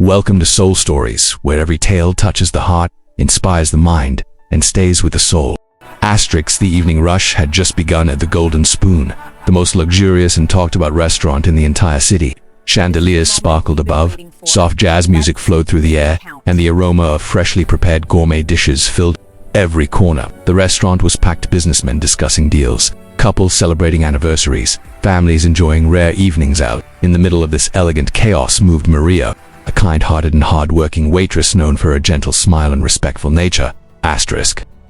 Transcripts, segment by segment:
Welcome to Soul Stories, where every tale touches the heart, inspires the mind, and stays with the soul. The evening rush had just begun at the Golden Spoon, the most luxurious and talked about restaurant in the entire city. Chandeliers sparkled above, soft jazz music flowed through the air, and the aroma of freshly prepared gourmet dishes filled every corner. The restaurant was packed, businessmen discussing deals, couples celebrating anniversaries, families enjoying rare evenings out. In the middle of this elegant chaos moved Maria, a kind-hearted and hard-working waitress known for her gentle smile and respectful nature.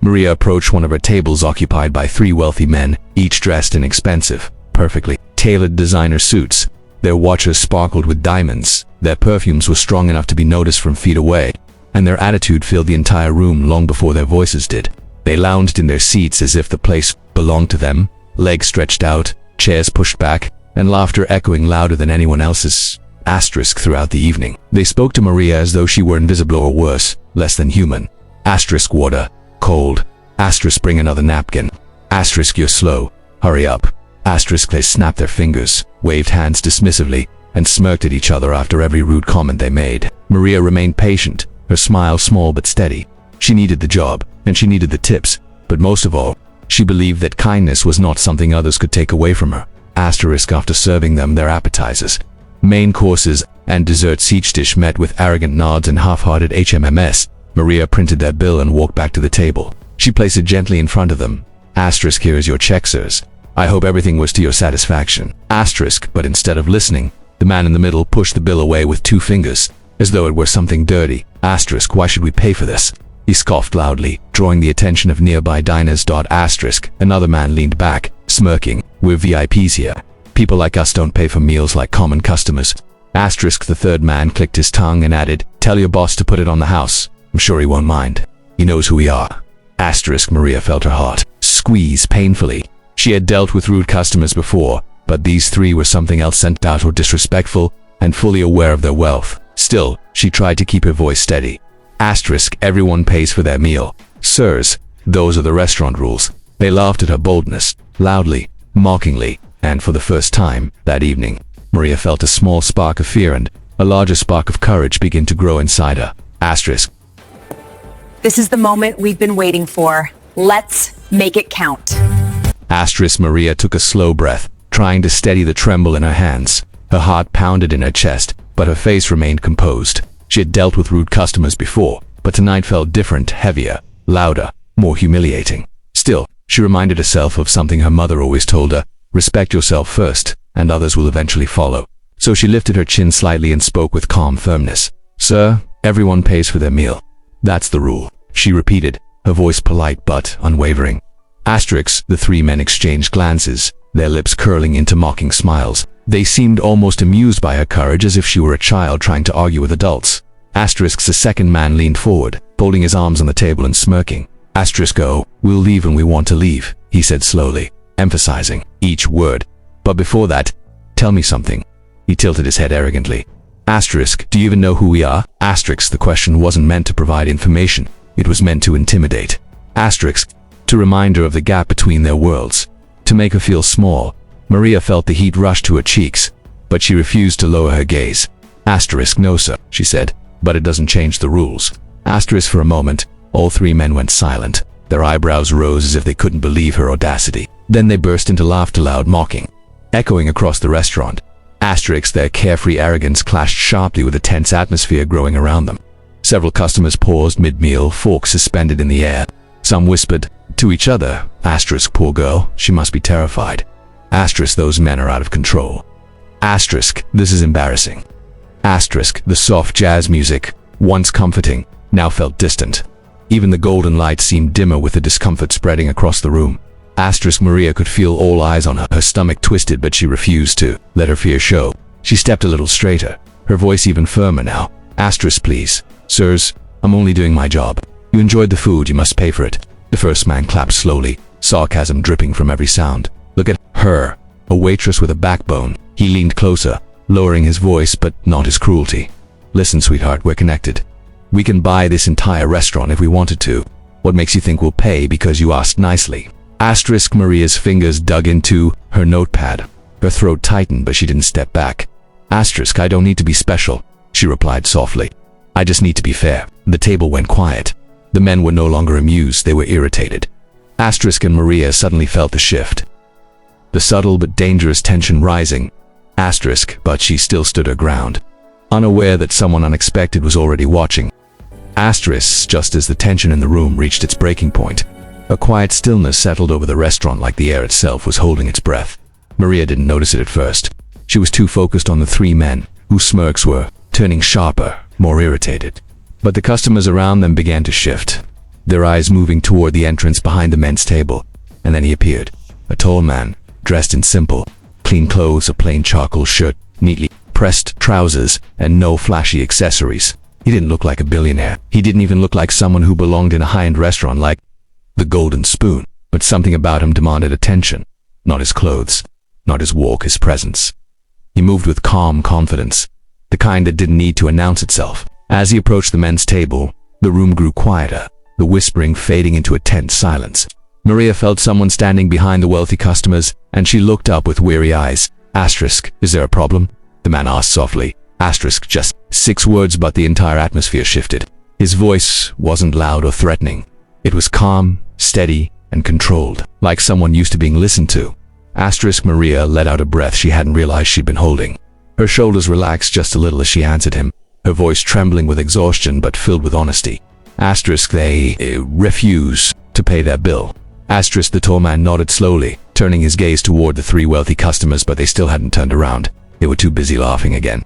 Maria approached one of her tables occupied by three wealthy men, each dressed in expensive, perfectly tailored designer suits. Their watches sparkled with diamonds, their perfumes were strong enough to be noticed from feet away, and their attitude filled the entire room long before their voices did. They lounged in their seats as if the place belonged to them, legs stretched out, chairs pushed back, and laughter echoing louder than anyone else's. Throughout the evening, they spoke to Maria as though she were invisible or worse, less than human. Water. Cold. Bring another napkin. You're slow. Hurry up. They snapped their fingers, waved hands dismissively, and smirked at each other after every rude comment they made. Maria remained patient, her smile small but steady. She needed the job, and she needed the tips, but most of all, she believed that kindness was not something others could take away from her. After serving them their appetizers, main courses, and desserts, each dish met with arrogant nods and half-hearted HMMs. Maria printed their bill and walked back to the table. She placed it gently in front of them. Here is your check, sirs. I hope everything was to your satisfaction. But instead of listening, the man in the middle pushed the bill away with two fingers, as though it were something dirty. Why should we pay for this? He scoffed loudly, drawing the attention of nearby diners. Another man leaned back, smirking. We're VIPs here. People like us don't pay for meals like common customers. The third man clicked his tongue and added, tell your boss to put it on the house. I'm sure he won't mind. He knows who we are. Maria felt her heart squeeze painfully. She had dealt with rude customers before, but these three were something else, sent out or disrespectful, and fully aware of their wealth. Still, she tried to keep her voice steady. Everyone pays for their meal. Sirs, those are the restaurant rules. They laughed at her boldness, loudly, mockingly, and for the first time that evening, Maria felt a small spark of fear and a larger spark of courage begin to grow inside her. This is the moment we've been waiting for. Let's make it count. Maria took a slow breath, trying to steady the tremble in her hands. Her heart pounded in her chest, but her face remained composed. She had dealt with rude customers before, but tonight felt different, heavier, louder, more humiliating. Still, she reminded herself of something her mother always told her: respect yourself first, and others will eventually follow. So she lifted her chin slightly and spoke with calm firmness. Sir, everyone pays for their meal. That's the rule, she repeated, her voice polite but unwavering. The three men exchanged glances, their lips curling into mocking smiles. They seemed almost amused by her courage, as if she were a child trying to argue with adults. The second man leaned forward, folding his arms on the table and smirking. Go, we'll leave when we want to leave, he said slowly, emphasizing each word. But before that, tell me something. He tilted his head arrogantly. Do you even know who we are? The question wasn't meant to provide information. It was meant to intimidate. To remind her of the gap between their worlds. To make her feel small. Maria felt the heat rush to her cheeks, but she refused to lower her gaze. No, sir, she said, but it doesn't change the rules. For a moment, all three men went silent. Their eyebrows rose as if they couldn't believe her audacity. Then they burst into laughter, loud mocking, echoing across the restaurant. Their carefree arrogance clashed sharply with the tense atmosphere growing around them. Several customers paused mid-meal, forks suspended in the air. Some whispered to each other, poor girl, she must be terrified. Those men are out of control. This is embarrassing. The soft jazz music, once comforting, now felt distant. Even the golden light seemed dimmer with the discomfort spreading across the room. Maria could feel all eyes on her. Her stomach twisted, but she refused to let her fear show. She stepped a little straighter, her voice even firmer now. Please, sirs, I'm only doing my job. You enjoyed the food, you must pay for it. The first man clapped slowly, sarcasm dripping from every sound. Look at her, a waitress with a backbone. He leaned closer, lowering his voice but not his cruelty. Listen, sweetheart, we're connected. We can buy this entire restaurant if we wanted to. What makes you think we'll pay because you asked nicely? Maria's fingers dug into her notepad. Her throat tightened, but she didn't step back. I don't need to be special. she replied softly. I just need to be fair. The table went quiet. The men were no longer amused, they were irritated. Asterisk and Maria suddenly felt the shift. The subtle but dangerous tension rising. Asterisk, but she still stood her ground, unaware that someone unexpected was already watching. Asterisk, just as the tension in the room reached its breaking point. A quiet stillness settled over the restaurant like the air itself was holding its breath. Maria didn't notice it at first. She was too focused on the three men, whose smirks were turning sharper, more irritated. But the customers around them began to shift, their eyes moving toward the entrance behind the men's table. And then he appeared, a tall man, dressed in simple, clean clothes, a plain charcoal shirt, neatly pressed trousers, and no flashy accessories. He didn't look like a billionaire. He didn't even look like someone who belonged in a high-end restaurant like the Golden Spoon. But something about him demanded attention. Not his clothes, not his walk, his presence. He moved with calm confidence, the kind that didn't need to announce itself. As he approached the men's table, the room grew quieter, the whispering fading into a tense silence. Maria felt someone standing behind the wealthy customers, and she looked up with weary eyes. Asterisk, is there a problem? The man asked softly. Asterisk, just 6 words, but the entire atmosphere shifted. His voice wasn't loud or threatening. It was calm, steady, and controlled, like someone used to being listened to. Asterisk. Maria let out a breath she hadn't realized she'd been holding. Her shoulders relaxed just a little as she answered him, her voice trembling with exhaustion but filled with honesty. Asterisk, they refuse to pay their bill. Asterisk. The tall man nodded slowly, turning his gaze toward the 3 wealthy customers, but they still hadn't turned around. They were too busy laughing again.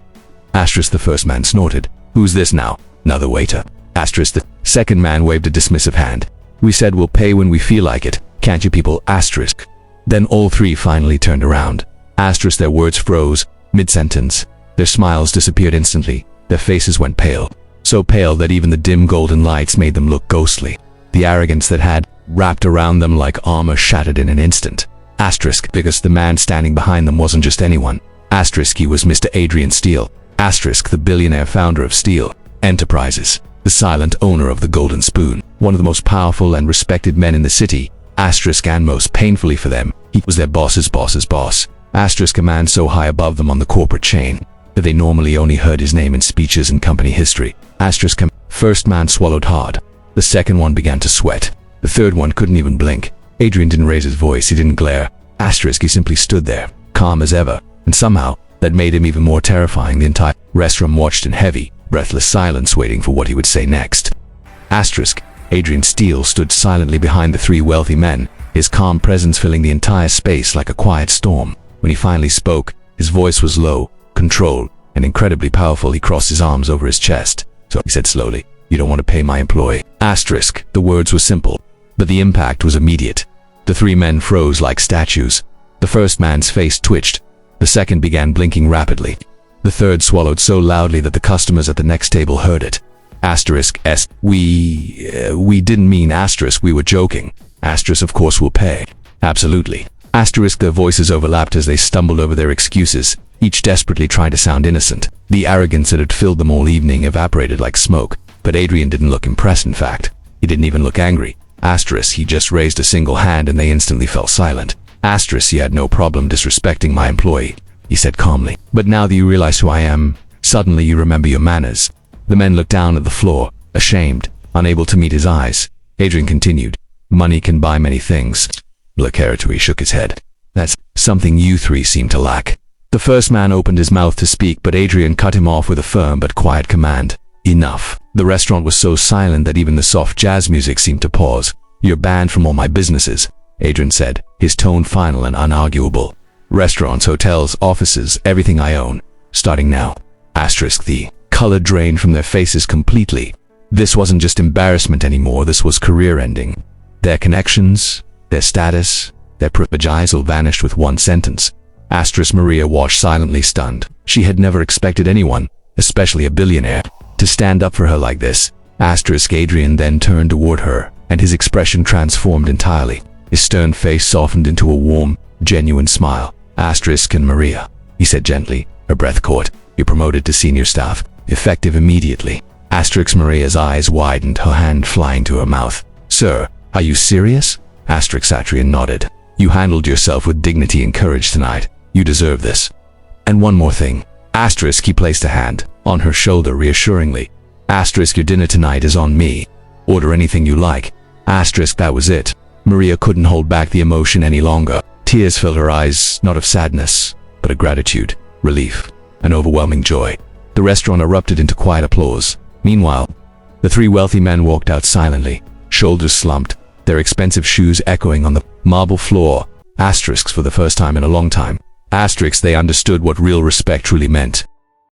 Asterisk. The first man snorted. Who's this now? Another waiter. Asterisk. The second man waved a dismissive hand. We said we'll pay when we feel like it. Can't you people? Asterisk. Then all 3 finally turned around. Asterisk. Their words froze mid-sentence. Their smiles disappeared instantly. Their faces went pale. So pale that even the dim golden lights made them look ghostly. The arrogance that had wrapped around them like armor shattered in an instant. Asterisk. Because the man standing behind them wasn't just anyone. Asterisk. He was Mr. Adrian Steele. Asterisk. The billionaire founder of Steele Enterprises. The silent owner of the Golden Spoon. One of the most powerful and respected men in the city. Asterisk. And most painfully for them, he was their boss's boss's boss. Asterisk. A man so high above them on the corporate chain that they normally only heard his name in speeches and company history. Asterisk. First man swallowed hard. The second one began to sweat. The third one couldn't even blink. Adrian didn't raise his voice, he didn't glare. Asterisk. He simply stood there, calm as ever, and somehow that made him even more terrifying. The entire restaurant watched in heavy, breathless silence, waiting for what he would say next. Asterisk. Adrian Steele stood silently behind the 3 wealthy men, his calm presence filling the entire space like a quiet storm. When he finally spoke, his voice was low, controlled, and incredibly powerful. He crossed his arms over his chest. So he said slowly, "You don't want to pay my employee." Asterisk. The words were simple, but the impact was immediate. The 3 men froze like statues. The first man's face twitched. The second began blinking rapidly. The third swallowed so loudly that the customers at the next table heard it. Asterisk. We didn't mean. Asterisk. We were joking. Asterisk. Of course we'll pay. Absolutely. Asterisk. Their voices overlapped as they stumbled over their excuses, each desperately trying to sound innocent. The arrogance that had filled them all evening evaporated like smoke. But Adrian didn't look impressed, in fact. He didn't even look angry. Asterisk. He just raised a single hand and they instantly fell silent. Asterisk. He had no problem disrespecting my employee, he said calmly. But now that you realize who I am, suddenly you remember your manners. The men looked down at the floor, ashamed, unable to meet his eyes. Adrian continued. Money can buy many things. He shook his head. That's something you 3 seem to lack. The first man opened his mouth to speak, but Adrian cut him off with a firm but quiet command. Enough. The restaurant was so silent that even the soft jazz music seemed to pause. You're banned from all my businesses, Adrian said, his tone final and unarguable. Restaurants, hotels, offices, everything I own. Starting now. Asterisk. The color drained from their faces completely. This wasn't just embarrassment anymore, this was career ending. Their connections, their status, their privileges all vanished with one sentence. Asterisk. Maria watched silently, stunned. She had never expected anyone, especially a billionaire, to stand up for her like this. Asterisk. Adrian then turned toward her, and his expression transformed entirely. His stern face softened into a warm, genuine smile. Asterisk. And Maria, he said gently, her breath caught. You're promoted to senior staff, effective immediately. Asterisk. Maria's eyes widened, her hand flying to her mouth. Sir, are you serious? Asterisk. Adrian nodded. You handled yourself with dignity and courage tonight. You deserve this. And one more thing. Asterisk. He placed a hand on her shoulder reassuringly. Asterisk, your dinner tonight is on me. Order anything you like. Asterisk, that was it. Maria couldn't hold back the emotion any longer. Tears filled her eyes, not of sadness, but of gratitude, relief, and overwhelming joy. The restaurant erupted into quiet applause. Meanwhile, the three wealthy men walked out silently, shoulders slumped, their expensive shoes echoing on the marble floor. Asterisks, for the first time in a long time. Asterisks, they understood what real respect truly meant.